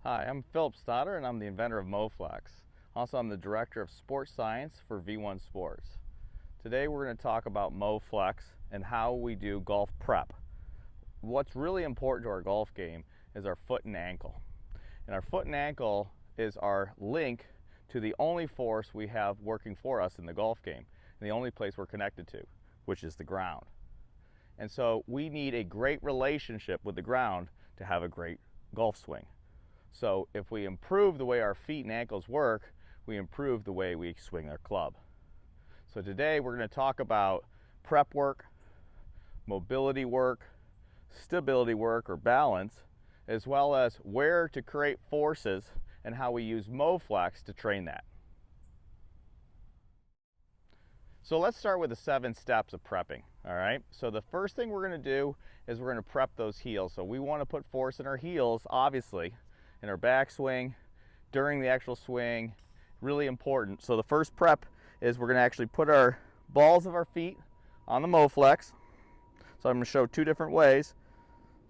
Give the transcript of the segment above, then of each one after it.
Hi, I'm Philip Stotter and I'm the inventor of Moflex. Also, I'm the director of sports science for V1 Sports. Today we're going to talk about Moflex and how we do golf prep. What's really important to our golf game is our foot and ankle. And our foot and ankle is our link to the only force we have working for us in the golf game, and the only place we're connected to, which is the ground. And so we need a great relationship with the ground to have a great golf swing. So if we improve the way our feet and ankles work, we improve the way we swing our club. So today we're going to talk about prep work, mobility work, stability work or balance, as well as where to create forces and how we use Moflex to train that. So let's start with the 7 steps of prepping, all right? So the first thing we're going to do is we're going to prep those heels. So we want to put force in our heels, obviously, in our backswing, during the actual swing, really important. So the first prep is we're going to actually put our balls of our feet on the Moflex. So I'm going to show 2 different ways.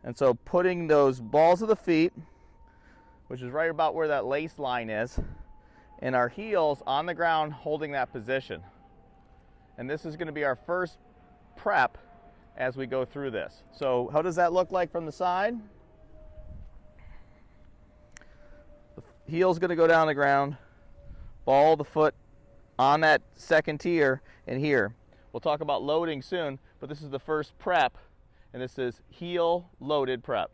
And so putting those balls of the feet, which is right about where that lace line is, and our heels on the ground holding that position. And this is going to be our first prep as we go through this. So how does that look like from the side? The heel's going to go down the ground, ball the foot on that second tier and here. We'll talk about loading soon, but this is the first prep, and this is heel loaded prep.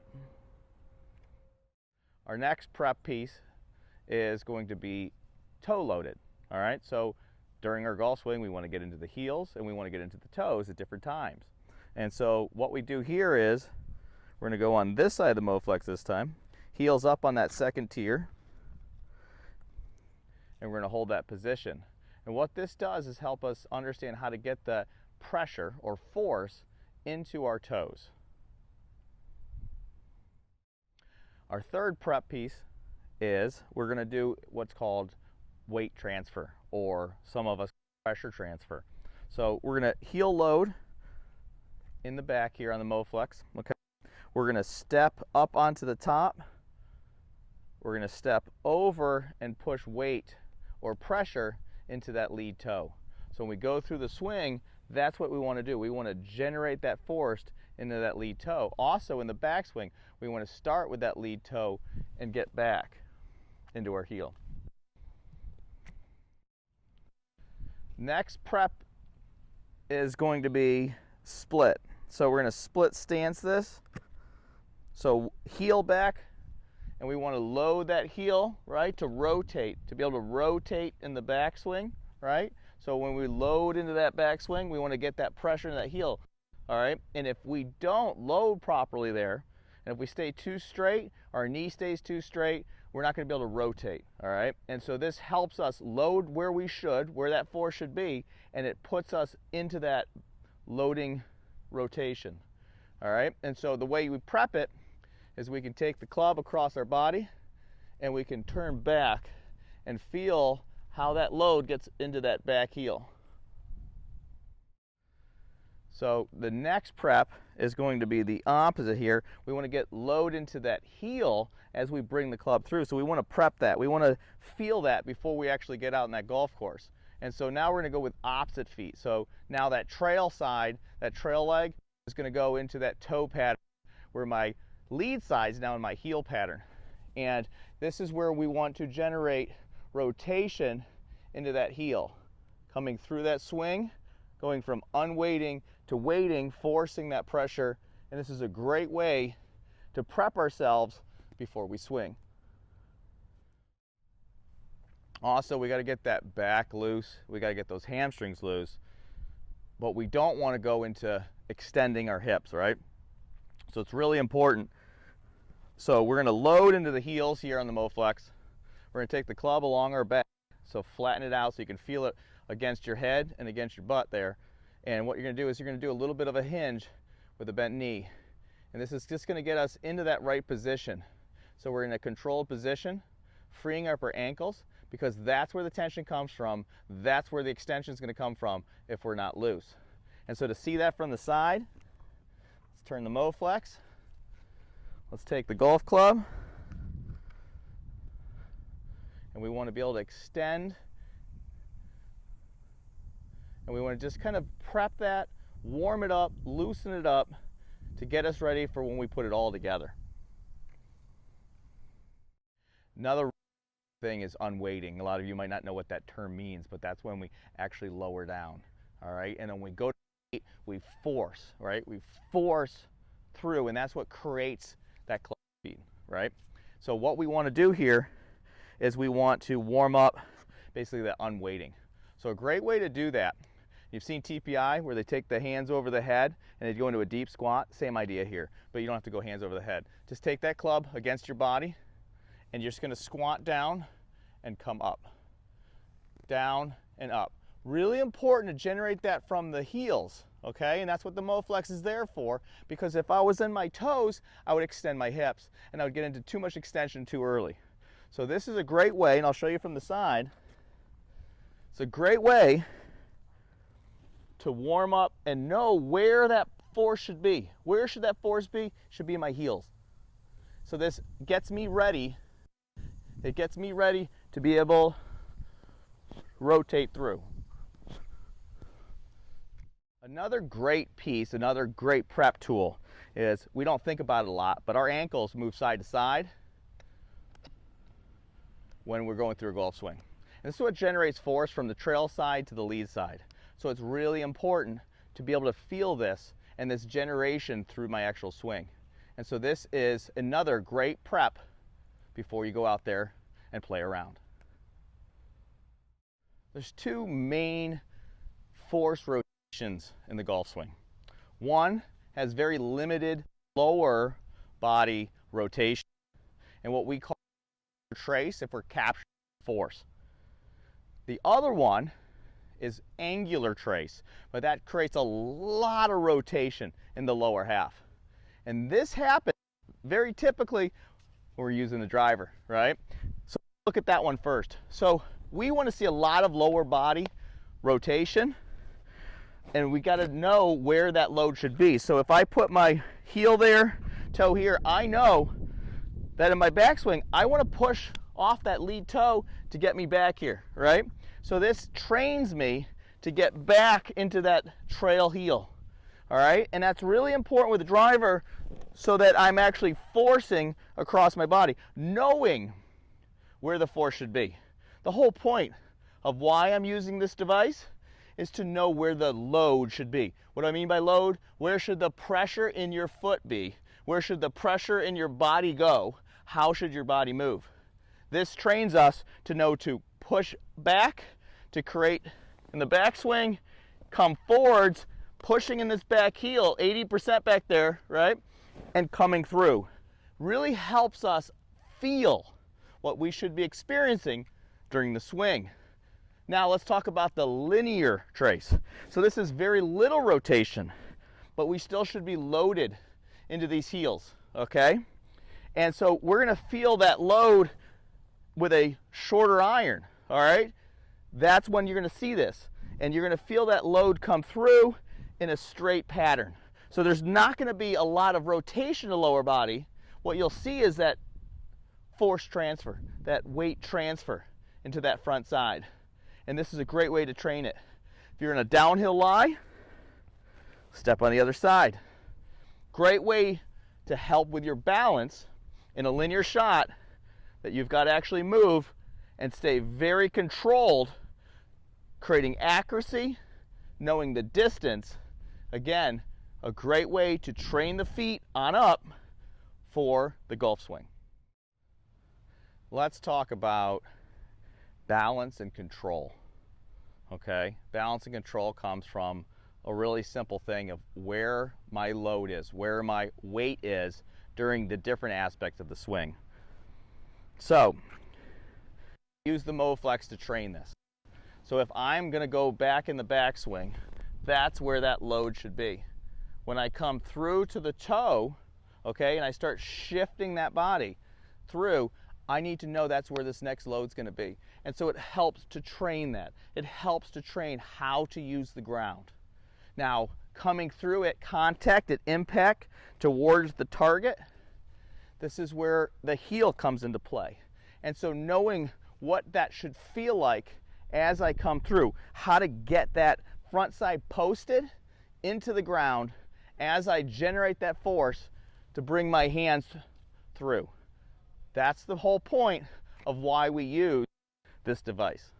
Our next prep piece is going to be toe loaded. All right, so during our golf swing, we want to get into the heels and we want to get into the toes at different times. And so what we do here is we're going to go on this side of the Moflex this time, heels up on that second tier, and we're going to hold that position. And what this does is help us understand how to get the pressure or force into our toes. Our third prep piece is we're going to do what's called weight transfer, or some of us pressure transfer. So we're going to heel load in the back here on the Moflex. Okay. We're going to step up onto the top. We're going to step over and push weight or pressure into that lead toe. So when we go through the swing, that's what we want to do. We want to generate that force into that lead toe. Also in the backswing, we want to start with that lead toe and get back into our heel. Next prep is going to be split. So we're going to split stance this. So heel back, and we want to load that heel, right, to rotate, to be able to rotate in the backswing, right? So when we load into that backswing, we want to get that pressure in that heel, all right? And if we don't load properly there, and if we stay too straight, our knee stays too straight, we're not going to be able to rotate, all right? And so this helps us load where we should, where that force should be, and it puts us into that loading rotation, all right? And so the way we prep it is we can take the club across our body and we can turn back and feel how that load gets into that back heel. So the next prep is going to be the opposite here. We want to get load into that heel as we bring the club through. So we want to prep that. We want to feel that before we actually get out in that golf course. And so now we're going to go with opposite feet. So now that trail side, that trail leg is going to go into that toe pattern where my lead side is now in my heel pattern. And this is where we want to generate rotation into that heel, coming through that swing, going from unweighting to weighting, forcing that pressure. And this is a great way to prep ourselves before we swing. Also, we got to get that back loose. We got to get those hamstrings loose. But we don't want to go into extending our hips, right? So it's really important. So we're going to load into the heels here on the Moflex. We're going to take the club along our back, so flatten it out so you can feel it against your head and against your butt there. And what you're going to do is you're going to do a little bit of a hinge with a bent knee. And this is just going to get us into that right position. So we're in a controlled position, freeing up our ankles, because that's where the tension comes from. That's where the extension is going to come from if we're not loose. And so to see that from the side, let's turn the Moflex. Let's take the golf club, and we want to be able to extend, and we want to just kind of prep that, warm it up, loosen it up to get us ready for when we put it all together. Another thing is unweighting. A lot of you might not know what that term means, but that's when we actually lower down. All right, and then we go to weight, we force, right? We force through, and that's what creates that clutch speed, right? So what we want to do here is we want to warm up basically that unweighting. So a great way to do that, you've seen TPI where they take the hands over the head and they go into a deep squat. Same idea here, but you don't have to go hands over the head. Just take that club against your body and you're just going to squat down and come up, down and up. Really important to generate that from the heels, okay? And that's what the Moflex is there for, because if I was in my toes, I would extend my hips and I would get into too much extension too early. So this is a great way, and I'll show you from the side. It's a great way to warm up and know where that force should be. Where should that force be? It should be in my heels. So this gets me ready. It gets me ready to be able to rotate through. Another great piece, another great prep tool is, we don't think about it a lot, but our ankles move side to side when we're going through a golf swing. And this is what generates force from the trail side to the lead side. So it's really important to be able to feel this and this generation through my actual swing. And so this is another great prep before you go out there and play around. There's two main force rotations in the golf swing. One has very limited lower body rotation and what we call trace if we're capturing force. The other one is angular trace, but that creates a lot of rotation in the lower half. And this happens very typically when we're using the driver, right? So look at that one first. So we want to see a lot of lower body rotation, and we got to know where that load should be. So if I put my heel there, toe here, I know that in my backswing, I want to push off that lead toe to get me back here, right? So this trains me to get back into that trail heel, all right? And that's really important with the driver so that I'm actually forcing across my body, knowing where the force should be. The whole point of why I'm using this device is to know where the load should be. What do I mean by load? Where should the pressure in your foot be? Where should the pressure in your body go? How should your body move? This trains us to know to push back, to create in the backswing, come forwards, pushing in this back heel, 80% back there, right? And coming through. Really helps us feel what we should be experiencing during the swing. Now let's talk about the linear trace. So this is very little rotation, but we still should be loaded into these heels, okay? And so we're gonna feel that load with a shorter iron, all right? That's when you're gonna see this. And you're gonna feel that load come through in a straight pattern. So there's not gonna be a lot of rotation to lower body. What you'll see is that force transfer, that weight transfer into that front side. And this is a great way to train it. If you're in a downhill lie, step on the other side. Great way to help with your balance in a linear shot that you've got to actually move and stay very controlled, creating accuracy, knowing the distance. Again, a great way to train the feet on up for the golf swing. Let's talk about balance and control, okay? Balance and control comes from a really simple thing of where my load is, where my weight is during the different aspects of the swing. So, use the Moflex to train this. So if I'm gonna go back in the backswing, that's where that load should be. When I come through to the toe, okay, and I start shifting that body through, I need to know that's where this next load's gonna be. And so it helps to train that. It helps to train how to use the ground. Now, coming through at contact, at impact towards the target, this is where the heel comes into play. And so knowing what that should feel like as I come through, how to get that front side posted into the ground as I generate that force to bring my hands through. That's the whole point of why we use this device.